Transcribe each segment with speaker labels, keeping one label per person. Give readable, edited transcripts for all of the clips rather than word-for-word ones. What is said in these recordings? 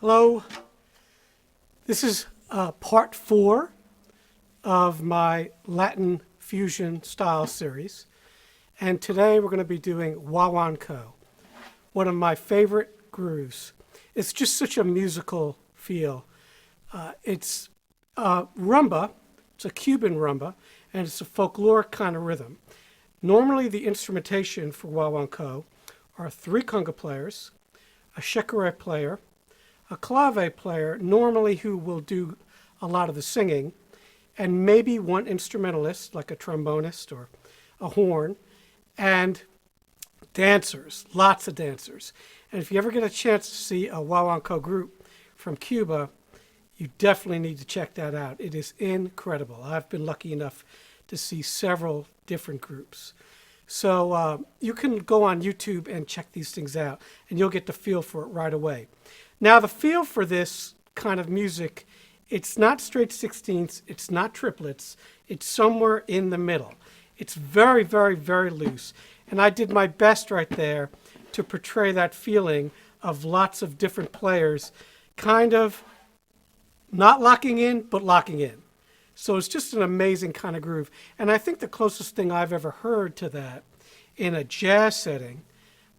Speaker 1: Hello, this is part 4 of my Latin fusion style series, and today we're going to be doing guaguancó, one of my favorite grooves. It's just such a musical feel. It's rumba, it's a Cuban rumba, and it's a folkloric kind of rhythm. Normally the instrumentation for guaguancó are 3 conga players, a J.C.R player, a clave player, normally who will do a lot of the singing, and maybe one instrumentalist, like a trombonist or a horn, and dancers, lots of dancers. And if you ever get a chance to see a guaguancó group from Cuba, you definitely need to check that out. It is incredible. I've been lucky enough to see several different groups. So you can go on YouTube and check these things out, and you'll get the feel for it right away. Now, the feel for this kind of music, it's not straight 16ths, it's not triplets, it's somewhere in the middle. It's very, very, very loose. And I did my best right there to portray that feeling of lots of different players kind of not locking in, but locking in. So it's just an amazing kind of groove. And I think the closest thing I've ever heard to that in a jazz setting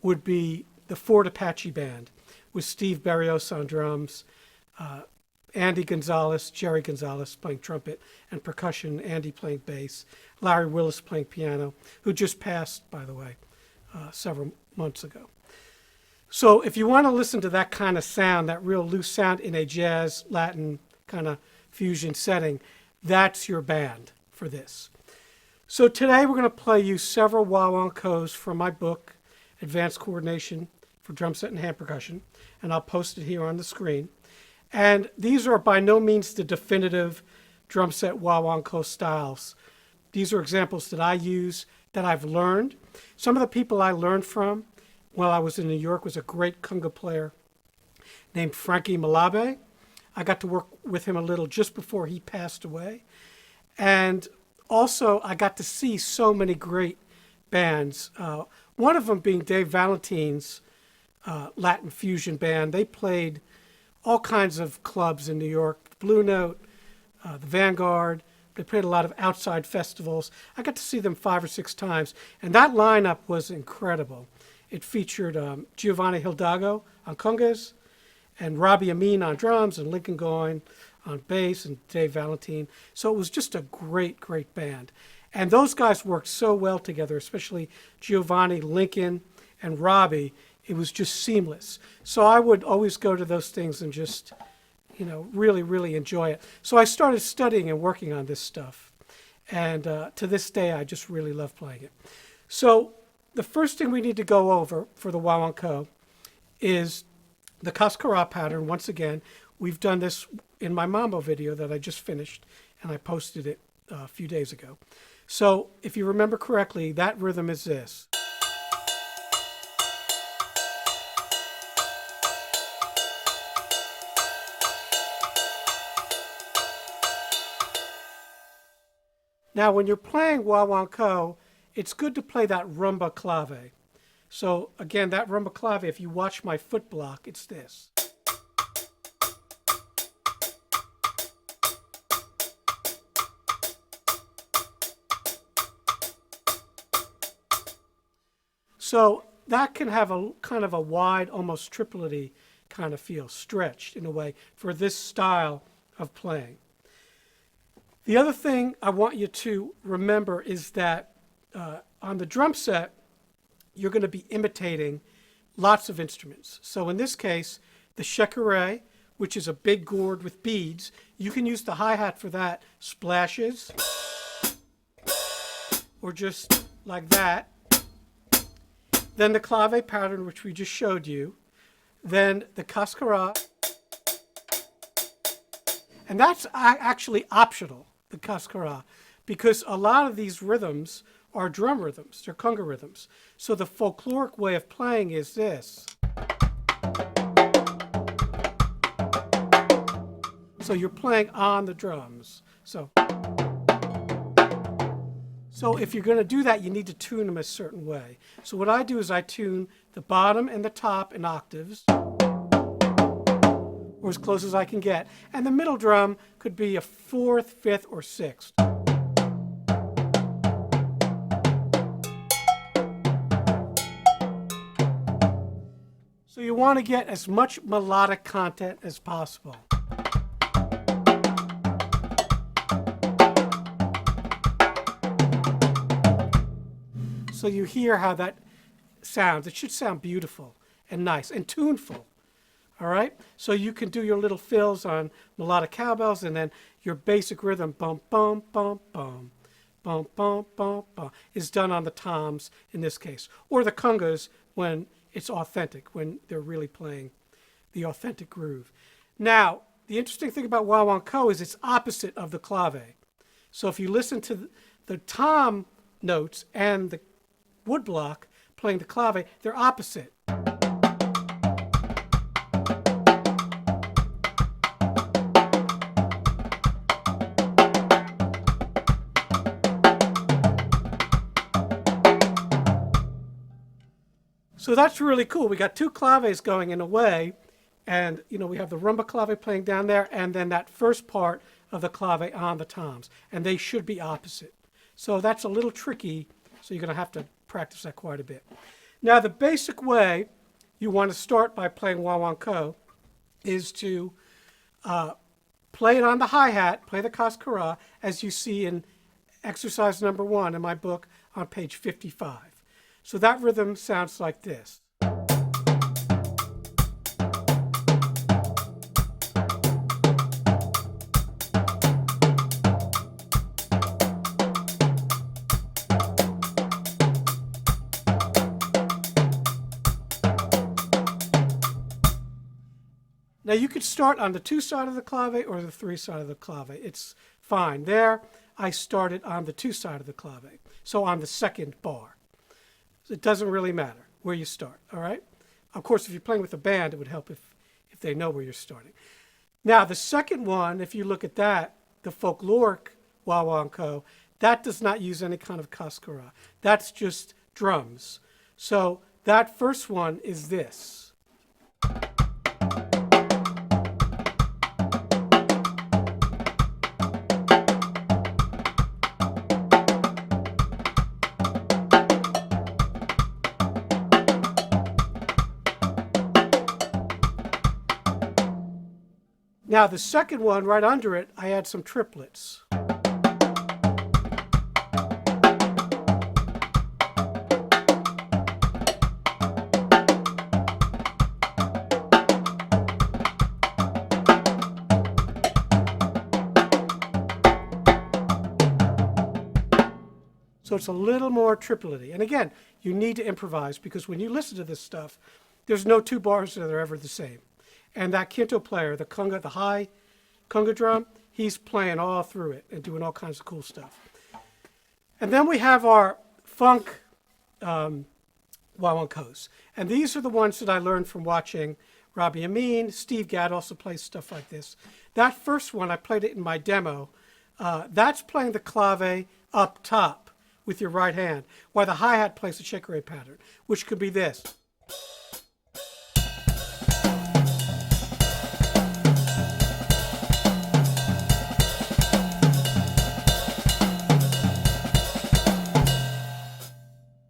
Speaker 1: would be the Fort Apache Band with Steve Berrios on drums, Andy Gonzalez, Jerry Gonzalez playing trumpet and percussion, Andy playing bass, Larry Willis playing piano, who just passed, by the way, several months ago. So if you want to listen to that kind of sound, that real loose sound in a jazz, Latin kind of fusion setting, that's your band for this. So today we're going to play you several guaguancós from my book, Advanced Coordination for Drum Set and Hand Percussion, and I'll post it here on the screen. And these are by no means the definitive drum set guaguancó styles. These are examples that I use, that I've learned. Some of the people I learned from while I was in New York was a great conga player named Frankie Malabe. I got to work with him a little just before he passed away. And also I got to see so many great bands. One of them being Dave Valentine's Latin fusion band. They played all kinds of clubs in New York, Blue Note, the Vanguard. They played a lot of outside festivals. I got to see them 5 or 6 times, and that lineup was incredible. It featured Giovanni Hildago on congas, and Robbie Amin on drums, and Lincoln Goin on bass, and Dave Valentine. So it was just a great, great band. And those guys worked so well together, especially Giovanni, Lincoln, and Robbie. It was just seamless. So I would always go to those things and just, really, really enjoy it. So I started studying and working on this stuff. And to this day, I just really love playing it. So the first thing we need to go over for the guaguancó is the Cascara pattern. Once again, we've done this in my Mambo video that I just finished, and I posted it a few days ago. So if you remember correctly, that rhythm is this. Now, when you're playing guaguancó, it's good to play that rumba clave. So again, that rumba clave, if you watch my foot block, it's this. So that can have a kind of a wide, almost triplet-y kind of feel, stretched in a way for this style of playing. The other thing I want you to remember is that on the drum set, you're going to be imitating lots of instruments. So in this case, the J.C.R, which is a big gourd with beads, you can use the hi-hat for that, splashes, or just like that. Then the clave pattern, which we just showed you. Then the Cascara. And that's actually optional, the Cascara, because a lot of these rhythms are drum rhythms, they're conga rhythms. So the folkloric way of playing is this. So you're playing on the drums. So if you're going to do that, you need to tune them a certain way. So what I do is I tune the bottom and the top in octaves, or as close as I can get. And the middle drum could be a fourth, fifth, or sixth. So you want to get as much melodic content as possible. So you hear how that sounds. It should sound beautiful and nice and tuneful. All right? So you can do your little fills on melodic cowbells, and then your basic rhythm, bum, bum, bum, bum, bum, bum, bum, bum, is done on the toms in this case. Or the congas when it's authentic, when they're really playing the authentic groove. Now, the interesting thing about guaguancó is it's opposite of the clave. So if you listen to the tom notes and the woodblock playing the clave, they're opposite. So that's really cool. We got two claves going in a way, and we have the rumba clave playing down there, and then that first part of the clave on the toms, and they should be opposite. So that's a little tricky, so you're going to have to practice that quite a bit. Now the basic way you want to start by playing guaguancó is to play it on the hi-hat, play the Cascara, as you see in exercise number 1 in my book on page 55. So that rhythm sounds like this. Now you could start on the 2 side of the clave or the 3 side of the clave. It's fine. There, I started on the 2 side of the clave, so on the second bar. It doesn't really matter where you start, all right? Of course, if you're playing with a band, it would help if they know where you're starting. Now, the second one, if you look at that, the Folkloric guaguancó, that does not use any kind of Cascara. That's just drums. So that first one is this. Now the second one, right under it, I add some triplets. So it's a little more triplety. And again, you need to improvise, because when you listen to this stuff, there's no 2 bars that are ever the same. And that quinto player, the conga, the high conga drum, he's playing all through it and doing all kinds of cool stuff. And then we have our funk guaguancós. And these are the ones that I learned from watching Robbie Amin. Steve Gadd also plays stuff like this. That first one, I played it in my demo. That's playing the clave up top with your right hand, while the hi-hat plays the shaker pattern, which could be this.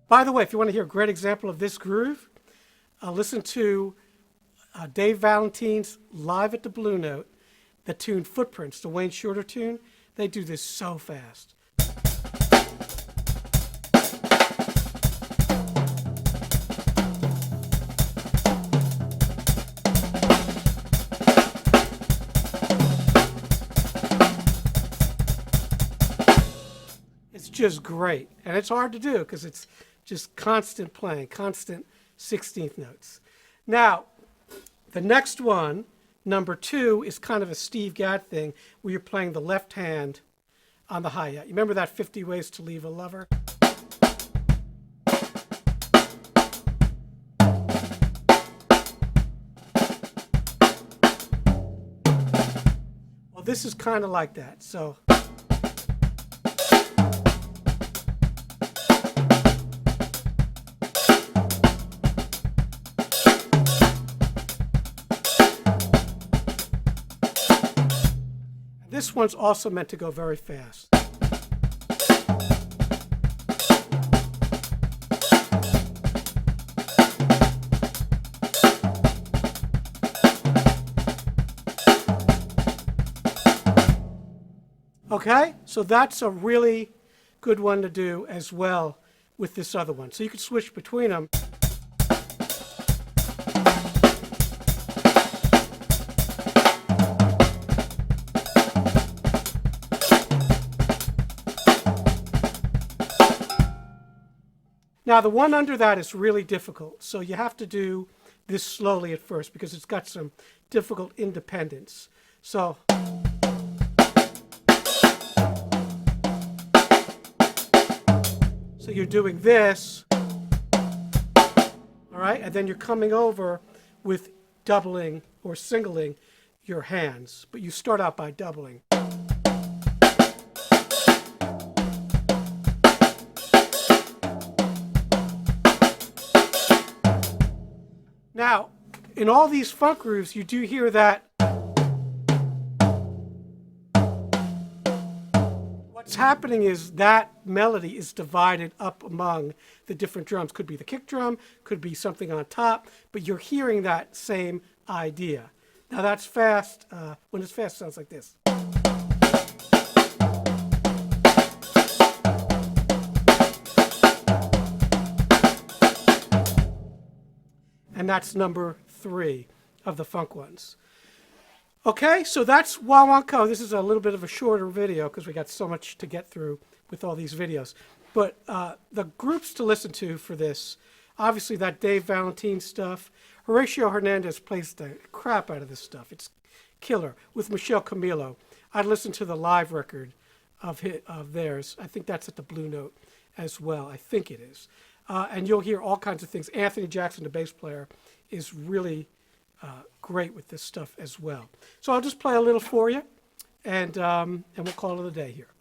Speaker 1: By the way, if you want to hear a great example of this groove, listen to Dave Valentine's Live at the Blue Note, the tune Footprints, the Wayne Shorter tune. They do this so fast. It's just great, and it's hard to do because it's just constant playing, constant 16th notes. Now, the next one, number 2, is kind of a Steve Gadd thing where you're playing the left hand on the hi-hat. You remember that 50 Ways to Leave a Lover? Well, this is kind of like that. So. This one's also meant to go very fast. Okay, so that's a really good one to do as well with this other one. So you can switch between them. Now the one under that is really difficult, so you have to do this slowly at first because it's got some difficult independence. So you're doing this, all right, and then you're coming over with doubling or singling your hands, but you start out by doubling. Now, in all these funk grooves, you do hear that. What's happening is that melody is divided up among the different drums. Could be the kick drum, could be something on top, but you're hearing that same idea. Now that's fast. When it's fast, it sounds like this. And that's number 3 of the funk ones. Okay, so that's guaguancó. This is a little bit of a shorter video because we got so much to get through with all these videos. But the groups to listen to for this, obviously that Dave Valentine stuff. Horacio Hernandez plays the crap out of this stuff. It's killer. With Michelle Camilo. I'd listen to the live record of theirs. I think that's at the Blue Note as well. I think it is. And you'll hear all kinds of things. Anthony Jackson, the bass player, is really great with this stuff as well. So I'll just play a little for you, and we'll call it a day here.